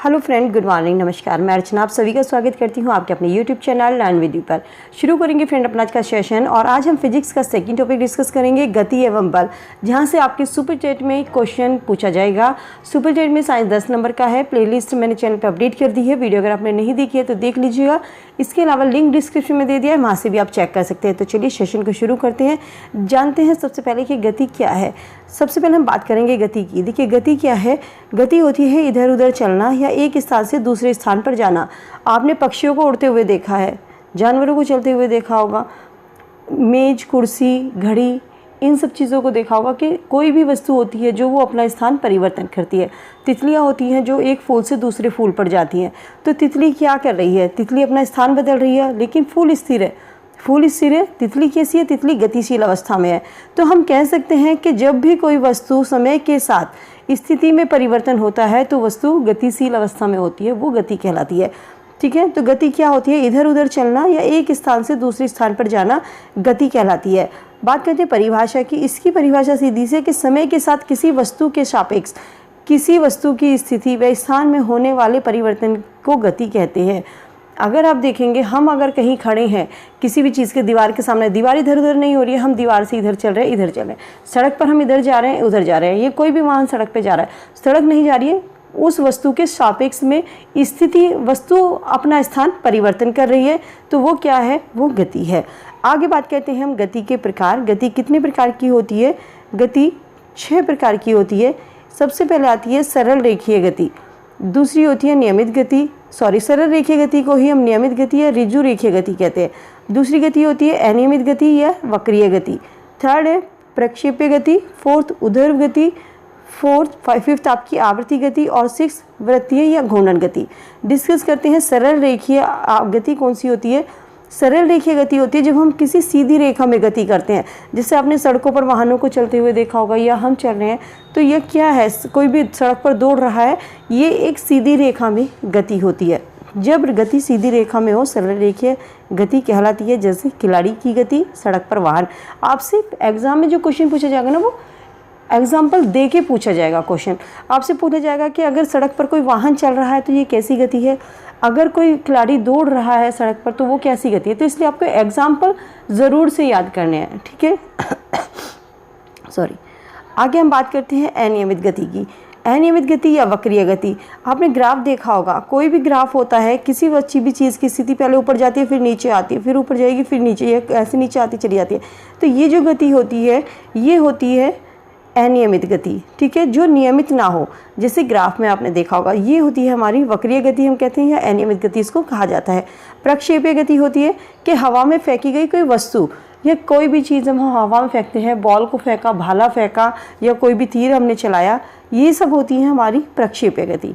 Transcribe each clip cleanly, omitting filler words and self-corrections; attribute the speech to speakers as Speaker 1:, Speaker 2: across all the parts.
Speaker 1: Hello friend, good morning, नमस्कार। मैं अर्चना आप सभी का स्वागत करती हूँ आपके अपने YouTube channel learn with you पर। शुरू करेंगे फ्रेंड अपना आज का सेशन और आज हम फिजिक्स का सेकंड टॉपिक डिस्कस करेंगे, गति एवं बल, जहाँ से आपके सुपर चैट में क्वेश्चन पूछा जाएगा। सुपर चैट में साइंस 10 नंबर का है। प्लेलिस्ट मैंने चैनल पर अपडेट कर दी है, वीडियो अगर आपने नहीं देखी है तो देख लीजिएगा। इसके अलावा लिंक डिस्क्रिप्शन में दे दिया है, वहाँ से भी आप चेक कर सकते हैं। तो चलिए सेशन को शुरू करते हैं, जानते हैं सबसे पहले कि गति क्या है। सबसे पहले हम बात करेंगे गति की। देखिए गति क्या है, गति होती है इधर उधर चलना या एक स्थान से दूसरे स्थान पर जाना। आपने पक्षियों को उड़ते हुए देखा है, जानवरों को चलते हुए देखा होगा, मेज, कुर्सी, घड़ी, इन सब चीज़ों को देखा होगा कि कोई भी वस्तु होती है जो वो अपना स्थान परिवर्तन करती है। तितलियाँ होती हैं जो एक फूल से दूसरे फूल पर जाती हैं। तो तितली क्या कर रही है, तितली अपना स्थान बदल रही है, लेकिन फूल स्थिर है। फूल स्थिर है, तितली कैसी है, तितली गतिशील अवस्था में है। तो हम कह सकते हैं कि जब भी कोई वस्तु समय के साथ स्थिति में परिवर्तन होता है तो वस्तु गतिशील अवस्था में होती है, वो गति कहलाती है। ठीक है, तो गति क्या होती है, इधर उधर चलना या एक स्थान से दूसरे स्थान पर जाना गति कहलाती है। बात करते हैं परिभाषा की। इसकी परिभाषा सीधी से कि समय के साथ किसी वस्तु के सापेक्ष किसी वस्तु की स्थिति व स्थान में होने वाले परिवर्तन को गति कहते हैं। अगर आप देखेंगे, हम अगर कहीं खड़े हैं किसी भी चीज़ के दीवार के सामने, दीवार इधर उधर नहीं हो रही है, हम दीवार से इधर चल रहे हैं, इधर चल रहे हैं, सड़क पर हम इधर जा रहे हैं, उधर जा रहे हैं, ये कोई भी वाहन सड़क पे जा रहा है, सड़क नहीं जा रही है, उस वस्तु के सापेक्ष में स्थिति वस्तु अपना स्थान परिवर्तन कर रही है, तो वो क्या है, वो गति है। आगे बात करते हैं हम गति के प्रकार। गति कितने प्रकार की होती है, गति 6 प्रकार की होती है। सबसे पहले आती है सरल रेखीय गति, दूसरी होती है नियमित गति, सरल रेखीय गति को ही हम नियमित गति या ऋजु रेखीय गति कहते हैं। दूसरी गति होती है अनियमित गति या वक्रीय गति। थर्ड है प्रक्षेप्य गति, फोर्थ उर्ध्व गति, फिफ्थ आपकी आवृत्ति गति और 6 वृत्तीय या घूर्णन गति। डिस्कस करते हैं सरल रेखीय गति कौन सी होती है। सरल रेखीय गति होती है जब हम किसी सीधी रेखा में गति करते हैं। जैसे आपने सड़कों पर वाहनों को चलते हुए देखा होगा या हम चल रहे हैं, तो यह क्या है, कोई भी सड़क पर दौड़ रहा है, ये एक सीधी रेखा में गति होती है। जब गति सीधी रेखा में हो सरल रेखीय गति कहलाती है। जैसे खिलाड़ी की गति, सड़क पर वाहन। आपसे एग्जाम में जो क्वेश्चन पूछा जाएगा ना, वो एग्जाम्पल दे के पूछा जाएगा। क्वेश्चन आपसे पूछा जाएगा कि अगर सड़क पर कोई वाहन चल रहा है तो ये कैसी गति है, अगर कोई खिलाड़ी दौड़ रहा है सड़क पर तो वो कैसी गति है। तो इसलिए आपको एग्जाम्पल ज़रूर से याद करने हैं, ठीक है। आगे हम बात करते हैं अनियमित गति की। अनियमित गति या वक्रीय गति। आपने ग्राफ देखा होगा, कोई भी ग्राफ होता है, किसी भी चीज़ की स्थिति पहले ऊपर जाती है, फिर नीचे आती है, फिर ऊपर जाएगी, फिर नीचे, ऐसे नीचे आती चली जाती है। तो ये जो गति होती है, ये होती है अनियमित गति, ठीक है, जो नियमित ना हो। जैसे ग्राफ में आपने देखा होगा, ये होती है हमारी वक्रीय गति हम कहते हैं, या अनियमित गति इसको कहा जाता है। प्रक्षेप्य गति होती है कि हवा में फेंकी गई कोई वस्तु या कोई भी चीज़ हम हवा में फेंकते हैं, बॉल को फेंका, भाला फेंका या कोई भी तीर हमने चलाया, ये सब होती है हमारी प्रक्षेप्य गति।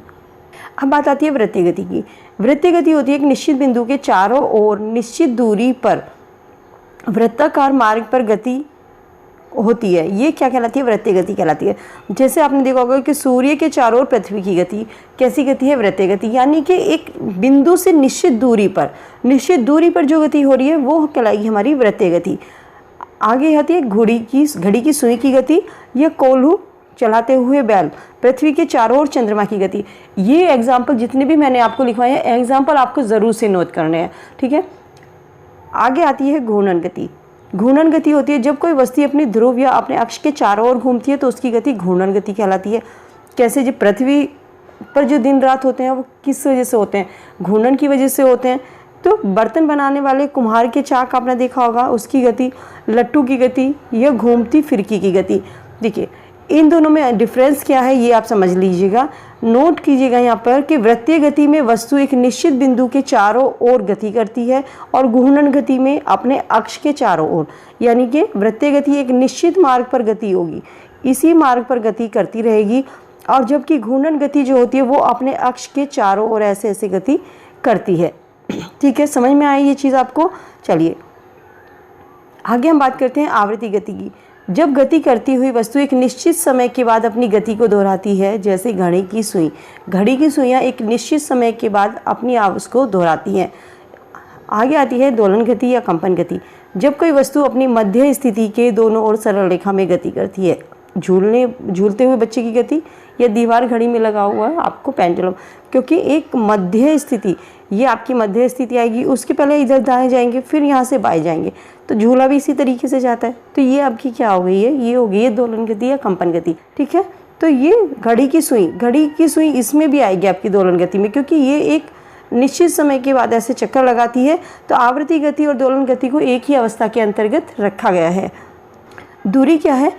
Speaker 1: अब बात आती है वृत्तीय गति की। वृत्तीय गति होती है एक निश्चित बिंदु के चारों ओर निश्चित दूरी पर वृत्ताकार मार्ग पर गति होती है। ये क्या कहलाती है, वृत्तीय गति कहलाती है। जैसे आपने देखा होगा कि सूर्य के चारों ओर पृथ्वी की गति कैसी गति है, वृत्तीय गति। यानी कि एक बिंदु से निश्चित दूरी पर जो गति हो रही है वो कहलाएगी हमारी वृत्तीय गति। आगे आती है घड़ी की सुई की गति या कोल्हू चलाते हुए बैल, पृथ्वी के चारों ओर चंद्रमा की गति। ये एग्जाम्पल जितने भी मैंने आपको लिखवाए हैं, एग्जाम्पल आपको ज़रूर से नोट करने हैं, ठीक है। आगे आती है घूर्णन गति। घूर्णन गति होती है जब कोई वस्तु अपनी ध्रुव या अपने अक्ष के चारों ओर घूमती है तो उसकी गति घूर्णन गति कहलाती है। कैसे, जब पृथ्वी पर जो दिन रात होते हैं वो किस वजह से होते हैं, घूर्णन की वजह से होते हैं। तो बर्तन बनाने वाले कुम्हार के चाक आपने देखा होगा, उसकी गति, लट्टू की गति या घूमती फिरकी की गति। देखिए इन दोनों में डिफरेंस क्या है, ये आप समझ लीजिएगा, नोट कीजिएगा यहाँ पर कि वृत्तीय गति में वस्तु एक निश्चित बिंदु के चारों ओर गति करती है और घूर्णन गति में अपने अक्ष के चारों ओर। यानी कि वृत्तीय गति एक निश्चित मार्ग पर गति होगी, इसी मार्ग पर गति करती रहेगी, और जबकि घूर्णन गति जो होती है वो अपने अक्ष के चारों ओर ऐसे ऐसे गति करती है। ठीक है, समझ में आई ये चीज़ आपको। चलिए आगे हम बात करते हैं आवृत्ति गति की। जब गति करती हुई वस्तु एक निश्चित समय के बाद अपनी गति को दोहराती है, जैसे घड़ी की सुइयाँ एक निश्चित समय के बाद अपनी आवाज़ को दोहराती हैं। आगे आती है दोलन गति या कंपन गति। जब कोई वस्तु अपनी मध्य स्थिति के दोनों ओर सरल रेखा में गति करती है, झूलते हुए बच्चे की गति या दीवार घड़ी में लगा हुआ है आपको पेंडुलम, क्योंकि एक मध्य स्थिति, ये आपकी मध्य स्थिति आएगी, उसके पहले इधर दाएं जाएंगे, फिर यहाँ से बाएं जाएंगे, तो झूला भी इसी तरीके से जाता है। तो ये आपकी क्या हो गई है, ये हो गई है दोलन गति या कंपन गति, ठीक है। तो ये घड़ी की सुई इसमें भी आएगी आपकी दोलन गति में, क्योंकि ये एक निश्चित समय के बाद ऐसे चक्कर लगाती है। तो आवृत्ति गति और दोलन गति को एक ही अवस्था के अंतर्गत रखा गया है। दूरी क्या है,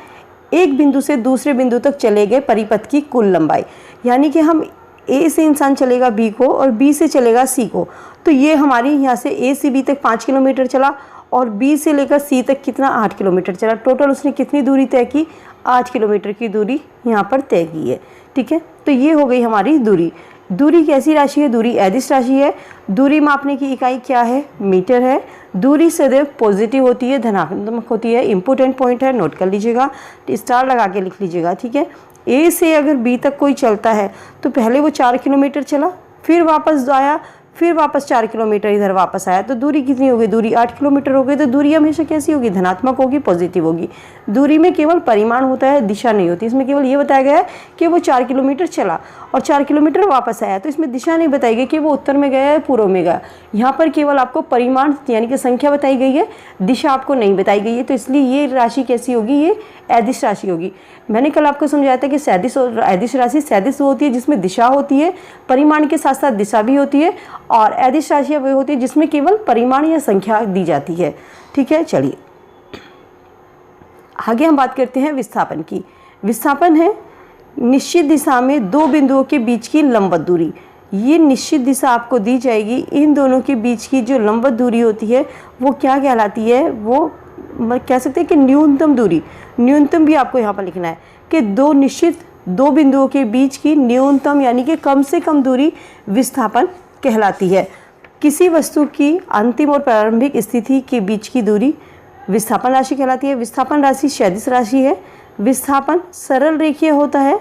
Speaker 1: एक बिंदु से दूसरे बिंदु तक चले गए परिपथ की कुल लंबाई, यानी कि हम ए से इंसान चलेगा बी को और बी से चलेगा सी को, तो ये हमारी यहाँ से ए से बी तक 5 किलोमीटर चला और बी से लेकर सी तक कितना 8 किलोमीटर चला। टोटल उसने कितनी दूरी तय की, 8 किलोमीटर की दूरी यहाँ पर तय की है, ठीक है। तो ये हो गई हमारी दूरी। दूरी कैसी राशि है, दूरी अदिश राशि है। दूरी मापने की इकाई क्या है, मीटर है। दूरी सदैव पॉजिटिव होती है, धनात्मक होती है। इंपॉर्टेंट पॉइंट है, नोट कर लीजिएगा, स्टार लगा के लिख लीजिएगा, ठीक है। ए से अगर बी तक कोई चलता है तो पहले वो 4 किलोमीटर चला, फिर वापस आया, फिर वापस 4 किलोमीटर इधर वापस आया, तो दूरी कितनी हो गई, दूरी 8 किलोमीटर हो गई। तो दूरी हमेशा कैसी होगी, धनात्मक होगी, पॉजिटिव होगी। दूरी में केवल परिमाण होता है, दिशा नहीं होती। इसमें केवल ये बताया गया है कि वो 4 किलोमीटर चला और 4 किलोमीटर वापस आया, तो इसमें दिशा नहीं बताई गई कि वो उत्तर में गया है पूर्व में गया। यहाँ पर केवल आपको परिमाण यानी कि संख्या बताई गई है, दिशा आपको नहीं बताई गई है। तो इसलिए ये राशि कैसी होगी, ये अदिश राशि होगी। मैंने कल आपको समझाया था कि सदिश और अदिश राशि, सदिश वो होती है जिसमें दिशा होती है, परिमाण के साथ साथ दिशा भी होती है, और अदिश राशि वो होती है जिसमें केवल परिमाण या संख्या दी जाती है, ठीक है। चलिए आगे हम बात करते हैं विस्थापन की। विस्थापन है निश्चित दिशा में दो बिंदुओं के बीच की लंबवत दूरी। ये निश्चित दिशा आपको दी जाएगी, इन दोनों के बीच की जो लंबवत दूरी होती है वो क्या कहलाती है, वो कह सकते हैं कि न्यूनतम दूरी। न्यूनतम भी आपको यहाँ पर लिखना है कि दो बिंदुओं के बीच की न्यूनतम यानी कि कम से कम दूरी विस्थापन कहलाती है। किसी वस्तु की अंतिम और प्रारंभिक स्थिति के बीच की दूरी विस्थापन राशि कहलाती है। विस्थापन राशि सदिश राशि है। विस्थापन सरल रेखीय होता है,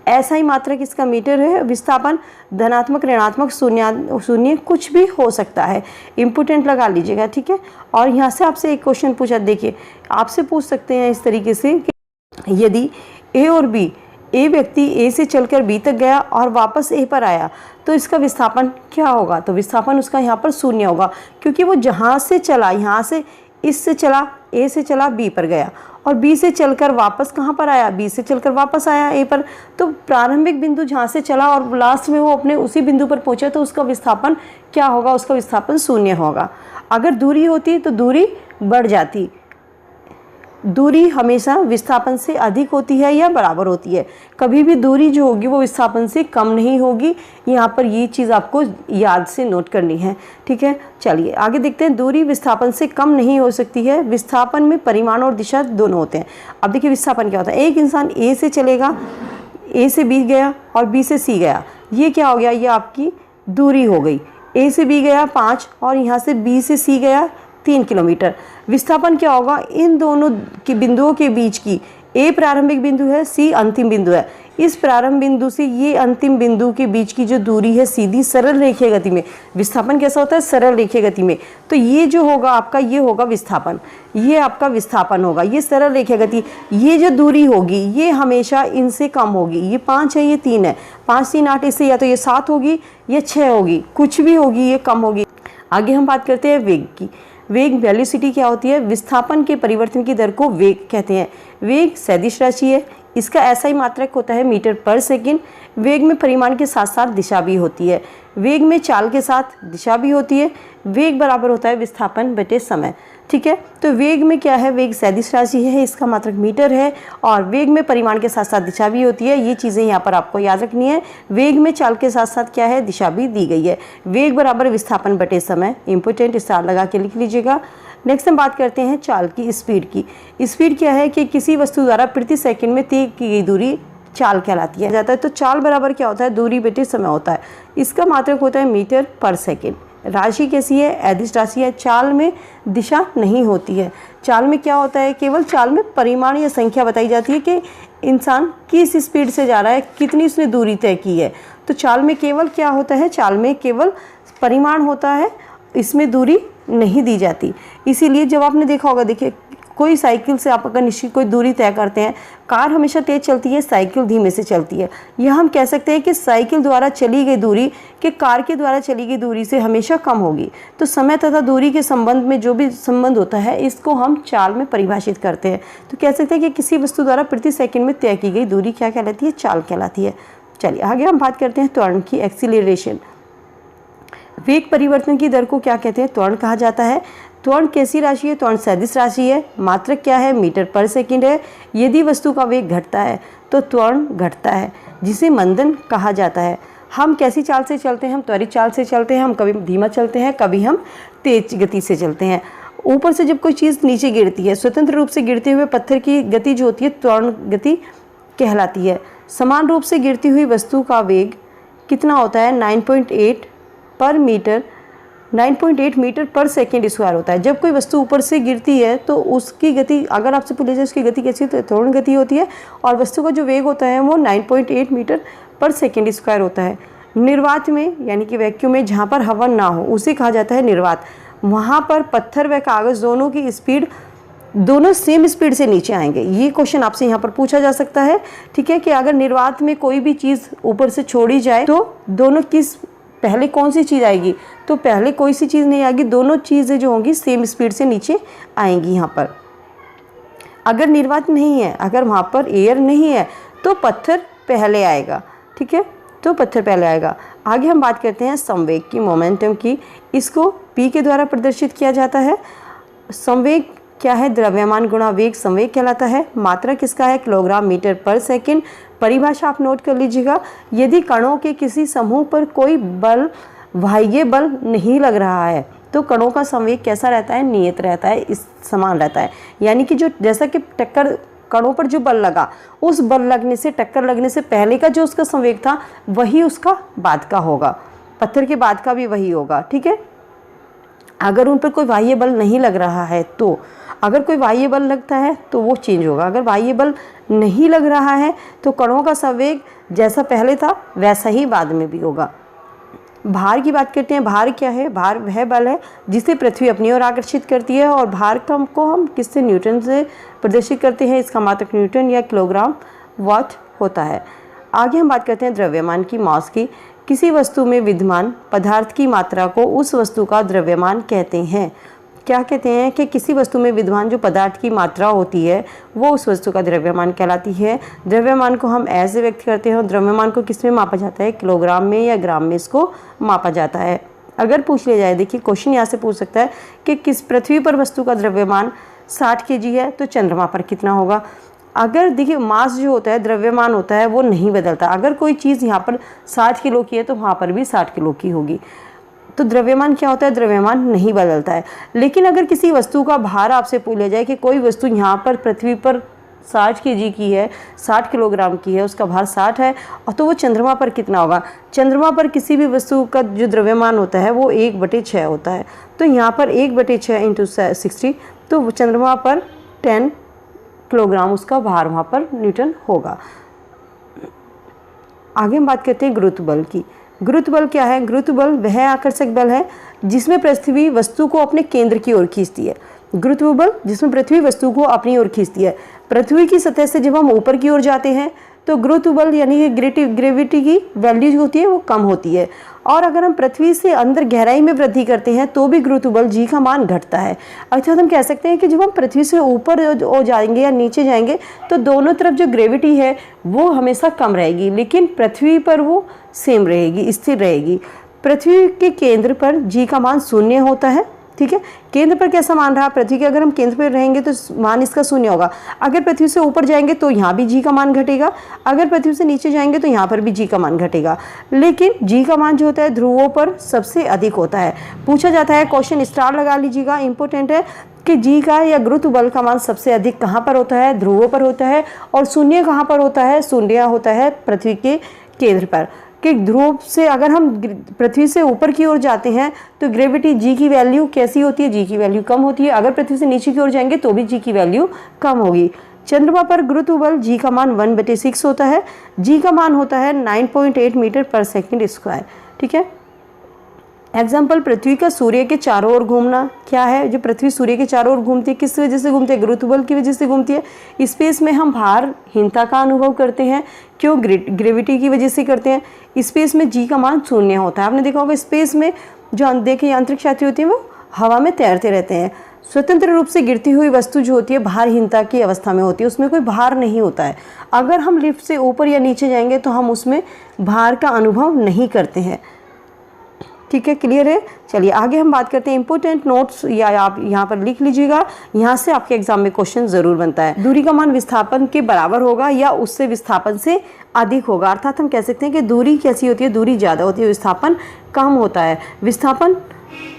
Speaker 1: ऐसा ही मात्रक इसका मीटर है। विस्थापन धनात्मक, ऋणात्मक, शून्य कुछ भी हो सकता है। इंपोर्टेंट लगा लीजिएगा, ठीक है। और यहाँ से आपसे एक क्वेश्चन पूछा, देखिए आपसे पूछ सकते हैं इस तरीके से कि यदि ए और बी, ए व्यक्ति ए से चलकर बी तक गया और वापस ए पर आया तो इसका विस्थापन क्या होगा। तो विस्थापन उसका यहाँ पर शून्य होगा, क्योंकि वो जहाँ से चला, यहाँ से इससे चला, ए से चला बी पर गया और बी से चलकर वापस कहाँ पर आया, बी से चलकर वापस आया ए पर। तो प्रारंभिक बिंदु जहाँ से चला और लास्ट में वो अपने उसी बिंदु पर पहुँचा, तो उसका विस्थापन क्या होगा, उसका विस्थापन शून्य होगा। अगर दूरी होती तो दूरी बढ़ जाती। दूरी हमेशा विस्थापन से अधिक होती है या बराबर होती है, कभी भी दूरी जो होगी वो विस्थापन से कम नहीं होगी। यहाँ पर ये चीज़ आपको याद से नोट करनी है, ठीक है। चलिए आगे देखते हैं। दूरी विस्थापन से कम नहीं हो सकती है। विस्थापन में परिमाण और दिशा दोनों होते हैं। अब देखिए विस्थापन क्या होता है। एक इंसान ए से चलेगा, ए से बी गया और बी से सी गया, ये क्या हो गया, ये आपकी दूरी हो गई। ए से बी गया 5 और यहाँ से बी से सी गया 3 किलोमीटर। विस्थापन क्या होगा, इन दोनों के बिंदुओं के बीच की, ए प्रारंभिक बिंदु है, सी अंतिम बिंदु है, इस प्रारंभ बिंदु से ये अंतिम बिंदु के बीच की जो दूरी है सीधी सरल रेखीय गति में। विस्थापन कैसा होता है, सरल रेखीय गति में। तो ये जो होगा आपका, ये होगा विस्थापन, ये आपका विस्थापन होगा, ये सरल रेखीय गति। ये जो दूरी होगी ये हमेशा इनसे कम होगी। ये 5 है, ये 3 है, 5 3 8, इससे या तो ये 7 होगी या 6 होगी, कुछ भी होगी, ये कम होगी। आगे हम बात करते हैं वेग की। वेग वेलोसिटी क्या होती है, विस्थापन के परिवर्तन की दर को वेग कहते हैं। वेग सदिश राशि है, इसका ऐसा ही मात्रक होता है मीटर पर सेकंड। वेग में परिमाण के साथ साथ दिशा भी होती है। वेग में चाल के साथ दिशा भी होती है। वेग बराबर होता है विस्थापन बटे समय, ठीक है। तो वेग में क्या है, वेग सदिश राशि है, इसका मात्रक मीटर है, और वेग में परिमाण के साथ साथ दिशा भी होती है। ये चीज़ें यहाँ पर आपको याद रखनी है। वेग में चाल के साथ साथ क्या है, दिशा भी दी गई है। वेग बराबर विस्थापन बटे समय, इंपोर्टेंट स्टार लगा के लिख लीजिएगा। नेक्स्ट हम बात करते हैं चाल की, स्पीड की। स्पीड क्या है कि किसी वस्तु द्वारा प्रति सेकंड में तय की गई दूरी चाल कहलाती है जाता है। तो चाल बराबर क्या होता है, दूरी बटे समय होता है। इसका मात्रक होता है मीटर पर सेकंड। राशि कैसी है, अदिश राशि है। चाल में दिशा नहीं होती है। चाल में क्या होता है, केवल चाल में परिमाण या संख्या बताई जाती है कि इंसान किस स्पीड से जा रहा है, कितनी उसने दूरी तय की है। तो चाल में केवल क्या होता है, चाल में केवल परिमाण होता है, इसमें दूरी नहीं दी जाती। इसीलिए जब आपने देखा होगा, देखिए कोई साइकिल से आप अगर निश्चित कोई दूरी तय करते हैं, कार हमेशा तेज चलती है, साइकिल धीमे से चलती है। यह हम कह सकते हैं कि साइकिल द्वारा चली गई दूरी कि कार के द्वारा चली गई दूरी से हमेशा कम होगी। तो समय तथा दूरी के संबंध में जो भी संबंध होता है इसको हम चाल में परिभाषित करते हैं। तो कह सकते हैं कि किसी वस्तु द्वारा प्रति सेकंड में तय की गई दूरी क्या कहलाती है? चाल कहलाती है। चलिए आगे हम बात करते हैं त्वरण की, एक्सीलरेशन। वेग परिवर्तन की दर को क्या कहते हैं? त्वरण कहा जाता है। त्वरण कैसी राशि है? त्वरण सदिश राशि है। मात्रक क्या है? मीटर पर सेकंड है। यदि वस्तु का वेग घटता है तो त्वरण घटता है, जिसे मंदन कहा जाता है। हम कैसी चाल से चलते हैं? हम त्वरित चाल से चलते हैं, हम कभी धीमा चलते हैं, कभी हम तेज गति से चलते हैं। ऊपर से जब कोई चीज़ नीचे गिरती है, स्वतंत्र रूप से गिरते हुए पत्थर की गति जो होती है त्वरण गति कहलाती है। समान रूप से गिरती हुई वस्तु का वेग कितना होता है? 9.8 मीटर पर सेकेंड स्क्वायर होता है। जब कोई वस्तु ऊपर से गिरती है तो उसकी गति, अगर आपसे पूछा जाए उसकी गति कैसी होती है? त्वरण गति होती है। और वस्तु का जो वेग होता है वो 9.8 मीटर पर सेकेंड स्क्वायर होता है। निर्वात में, यानी कि वैक्यूम में जहाँ पर हवा ना हो, उसे कहा जाता है निर्वात। वहाँ पर पत्थर व कागज़ दोनों की स्पीड, दोनों सेम स्पीड से नीचे आएंगे। ये क्वेश्चन आपसे यहाँ पर पूछा जा सकता है, ठीक है, कि अगर निर्वात में कोई भी चीज़ ऊपर से छोड़ी जाए तो दोनों किस पहले कौन सी चीज़ आएगी? तो पहले कोई सी चीज़ नहीं आएगी, दोनों चीज़ें जो होंगी सेम स्पीड से नीचे आएंगी। यहाँ पर अगर निर्वात नहीं है, अगर वहाँ पर एयर नहीं है तो पत्थर पहले आएगा, ठीक है, तो पत्थर पहले आएगा। आगे हम बात करते हैं संवेग की, मोमेंटम की। इसको P के द्वारा प्रदर्शित किया जाता है। संवेग क्या है? द्रव्यमान गुणा वेग संवेग कहलाता है। मात्रा किसका है? किलोग्राम मीटर पर सेकंड। परिभाषा आप नोट कर लीजिएगा। यदि कणों के किसी समूह पर कोई बल, बाह्य बल नहीं लग रहा है तो कणों का संवेग कैसा रहता है? नियत रहता है, इस समान रहता है। यानी कि जो जैसा कि टक्कर, कणों पर जो बल लगा, उस बल लगने से, टक्कर लगने से पहले का जो उसका संवेग था वही उसका बाद का होगा, पत्थर के बाद का भी वही होगा, ठीक है। अगर उन पर कोई बाह्य बल नहीं लग रहा है तो, अगर कोई बाह्य बल लगता है तो वो चेंज होगा। अगर बाह्य बल नहीं लग रहा है तो कणों का संवेग जैसा पहले था वैसा ही बाद में भी होगा। भार की बात करते हैं। भार क्या है? भार वह बल है जिसे पृथ्वी अपनी ओर आकर्षित करती है। और भार को हम किससे? न्यूटन से प्रदर्शित करते हैं। इसका मात्रक न्यूटन या किलोग्राम वाट होता है। आगे हम बात करते हैं द्रव्यमान की, मास की। किसी वस्तु में विद्यमान पदार्थ की मात्रा को उस वस्तु का द्रव्यमान कहते हैं। क्या कहते हैं? कि किसी वस्तु में विद्यमान जो पदार्थ की मात्रा होती है वो उस वस्तु का द्रव्यमान कहलाती है। द्रव्यमान को हम ऐसे व्यक्त करते हैं, और द्रव्यमान को किस में मापा जाता है? किलोग्राम में या ग्राम में इसको मापा जाता है। अगर पूछ लिया जाए, देखिए क्वेश्चन यहाँ से पूछ सकता है कि किस पृथ्वी पर वस्तु का द्रव्यमान 60 kg है तो चंद्रमा पर कितना होगा। अगर देखिए मास जो होता है, द्रव्यमान होता है, वो नहीं बदलता। अगर कोई चीज़ यहाँ पर 60 किलो की है तो वहाँ पर भी 60 किलो की होगी। तो द्रव्यमान क्या होता है? द्रव्यमान नहीं बदलता है। लेकिन अगर किसी वस्तु का भार आपसे पूछ लिया जाए कि कोई वस्तु यहाँ पर पृथ्वी पर 60 kg की है, 60 किलोग्राम की है, उसका भार 60 है, और तो वो चंद्रमा पर कितना होगा? चंद्रमा पर किसी भी वस्तु का जो द्रव्यमान होता है वो 1/6 होता है। तो यहाँ पर 1/6 इंटू 60, तो चंद्रमा पर 10 किलोग्राम उसका भार वहाँ पर न्यूटन होगा। आगे हम बात करते हैं गुरुत्व बल की। गुरुत्व बल क्या है? गुरुत्व बल वह आकर्षक बल है जिसमें पृथ्वी वस्तु को अपने केंद्र की ओर खींचती है। गुरुत्व बल जिसमें पृथ्वी वस्तु को अपनी ओर खींचती है। पृथ्वी की सतह से जब हम ऊपर की ओर जाते हैं तो गुरुत्व बल यानी कि ग्रेविटी की वैल्यू जो होती है वो कम होती है। और अगर हम पृथ्वी से अंदर गहराई में वृद्धि करते हैं तो भी गुरुत्व बल जी का मान घटता है। अर्थात हम कह सकते हैं कि जब हम पृथ्वी से ऊपर हो जाएंगे या नीचे जाएंगे तो दोनों तरफ जो ग्रेविटी है वो हमेशा कम रहेगी, लेकिन पृथ्वी पर वो सेम रहेगी, स्थिर रहेगी। पृथ्वी के केंद्र पर जी का मान 0 होता है, ठीक है। केंद्र पर कैसा मान रहा? पृथ्वी के अगर हम केंद्र पर रहेंगे तो मान इसका 0 होगा। अगर पृथ्वी से ऊपर जाएंगे तो यहाँ भी जी का मान घटेगा, अगर पृथ्वी से नीचे जाएंगे तो यहाँ पर भी जी का मान घटेगा। लेकिन जी का मान जो होता है ध्रुवों पर सबसे अधिक होता है। पूछा जाता है, क्वेश्चन स्टार लगा लीजिएगा, इंपॉर्टेंट है, कि जी का या गुरुत्व बल का मान सबसे अधिक कहाँ पर होता है? ध्रुवों पर होता है। और 0 कहाँ पर होता है? 0 होता है पृथ्वी के केंद्र पर। कि ध्रुव से अगर हम पृथ्वी से ऊपर की ओर जाते हैं तो ग्रेविटी जी की वैल्यू कैसी होती है? जी की वैल्यू कम होती है। अगर पृथ्वी से नीचे की ओर जाएंगे तो भी जी की वैल्यू कम होगी। चंद्रमा पर गुरुत्व बल जी का मान 1/6 होता है। जी का मान होता है 9.8 मीटर पर सेकंड स्क्वायर, ठीक है। एग्जाम्पल, पृथ्वी का सूर्य के चारों ओर घूमना क्या है? जो पृथ्वी सूर्य के चारों ओर घूमती है, किस वजह से घूमती है? गुरुत्व बल की वजह से घूमती है। स्पेस में हम भारहीनता का अनुभव करते हैं, क्यों? ग्रेविटी की वजह से करते हैं। स्पेस में जी का मान 0 होता है। आपने देखा होगा स्पेस में जो देखिए अंतरिक्ष यात्री होते हैं वो हवा में तैरते रहते हैं। स्वतंत्र रूप से गिरती हुई वस्तु जो होती है भारहीनता की अवस्था में होती है, उसमें कोई भार नहीं होता है। अगर हम लिफ्ट से ऊपर या नीचे जाएंगे तो हम उसमें भार का अनुभव नहीं करते हैं। ठीक है, क्लियर है? चलिए आगे हम बात करते हैं इंपॉर्टेंट नोट्स, या आप यहाँ पर लिख लीजिएगा, यहाँ से आपके एग्जाम में क्वेश्चन जरूर बनता है। दूरी का मान विस्थापन के बराबर होगा या उससे विस्थापन से अधिक होगा। अर्थात हम कह सकते हैं कि दूरी कैसी होती है? दूरी ज़्यादा होती है, विस्थापन कम होता है। विस्थापन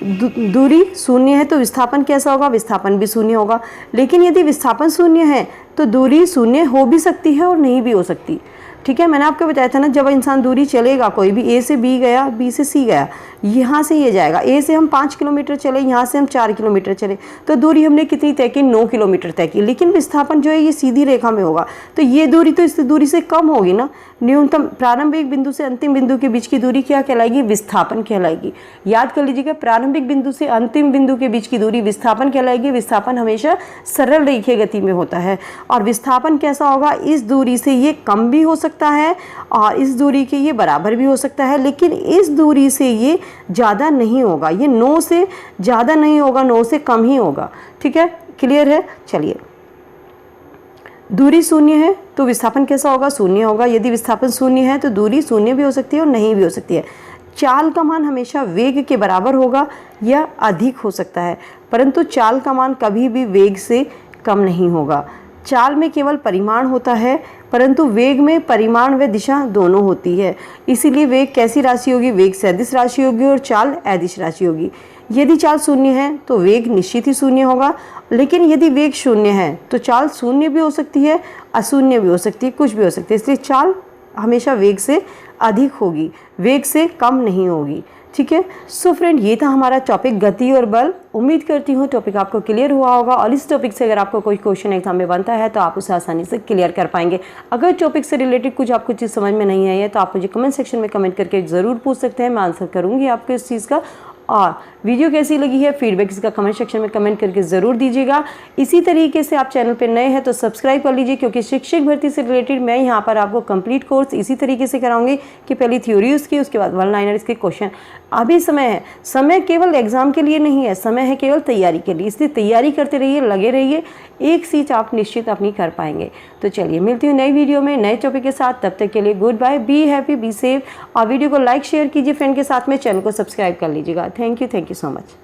Speaker 1: दूरी 0 है तो विस्थापन कैसा होगा? विस्थापन भी 0 होगा। लेकिन यदि विस्थापन 0 है तो दूरी 0 हो भी सकती है और नहीं भी हो सकती। ठीक है, मैंने आपको बताया था ना, जब इंसान दूरी चलेगा, कोई भी ए से बी गया, बी से सी गया, यहाँ से ये जाएगा, ए से हम 5 किलोमीटर चले, यहाँ से हम 4 किलोमीटर चले, तो दूरी हमने कितनी तय की? 9 किलोमीटर तय की। लेकिन विस्थापन जो है ये सीधी रेखा में होगा, तो ये दूरी तो इस दूरी से कम होगी ना। न्यूनतम प्रारंभिक बिंदु से अंतिम बिंदु के बीच की दूरी क्या कहलाएगी? विस्थापन कहलाएगी। याद कर लीजिएगा, प्रारंभिक बिंदु से अंतिम बिंदु के बीच की दूरी विस्थापन कहलाएगी। विस्थापन हमेशा सरल रेखीय गति में होता है। और विस्थापन कैसा होगा? इस दूरी से ये कम भी हो सकता है और इस दूरी के ये बराबर भी हो सकता है, लेकिन इस दूरी से ये ज़्यादा नहीं होगा। ये 9 से ज़्यादा नहीं होगा, 9 से कम ही होगा। ठीक है, क्लियर है? चलिए, दूरी 0 है तो विस्थापन कैसा होगा? 0 होगा। यदि विस्थापन 0 है तो दूरी 0 भी हो सकती है और नहीं भी हो सकती है। चाल का मान हमेशा वेग के बराबर होगा या अधिक हो सकता है, परंतु चाल का मान कभी भी वेग से कम नहीं होगा। चाल में केवल परिमाण होता है, परंतु वेग में परिमाण व दिशा दोनों होती है। इसीलिए वेग कैसी राशि होगी? वेग सदिश राशि होगी और चाल अदिश राशि होगी। यदि चाल 0 है तो वेग निश्चित ही 0 होगा, लेकिन यदि वेग 0 है तो चाल 0 भी हो सकती है, अशून्य भी हो सकती है, कुछ भी हो सकती है। इसलिए चाल हमेशा वेग से अधिक होगी, वेग से कम नहीं होगी। ठीक है, सो फ्रेंड, ये था हमारा टॉपिक गति और बल। उम्मीद करती हूँ टॉपिक आपको क्लियर हुआ होगा, और इस टॉपिक से अगर आपको कोई क्वेश्चन एग्जाम में बनता है तो आप उसे आसानी से क्लियर कर पाएंगे। अगर टॉपिक से रिलेटेड कुछ आपको चीज़ समझ में नहीं आई है तो आप मुझे कमेंट सेक्शन में कमेंट करके ज़रूर पूछ सकते हैं, मैं आंसर करूँगी आपको इस चीज़ का। और वीडियो कैसी लगी है फीडबैक इसका कमेंट सेक्शन में कमेंट करके ज़रूर दीजिएगा। इसी तरीके से आप चैनल पर नए हैं तो सब्सक्राइब कर लीजिए, क्योंकि शिक्षक भर्ती से रिलेटेड मैं यहाँ पर आपको कंप्लीट कोर्स इसी तरीके से कराऊंगी कि पहली थ्योरी उसकी, उसके बाद 1 लाइनर इसके क्वेश्चन। अभी समय है, समय केवल एग्जाम के लिए नहीं है, समय है केवल तैयारी के लिए। इसलिए तैयारी करते रहिए, लगे रहिए, एक सीट आप निश्चित अपनी कर पाएंगे। तो चलिए मिलती हूँ नई वीडियो में नए टॉपिक के साथ। तब तक के लिए goodbye, be happy, be safe. और वीडियो को लाइक शेयर कीजिए फ्रेंड के साथ में, चैनल को सब्सक्राइब कर लीजिएगा। Thank you so much.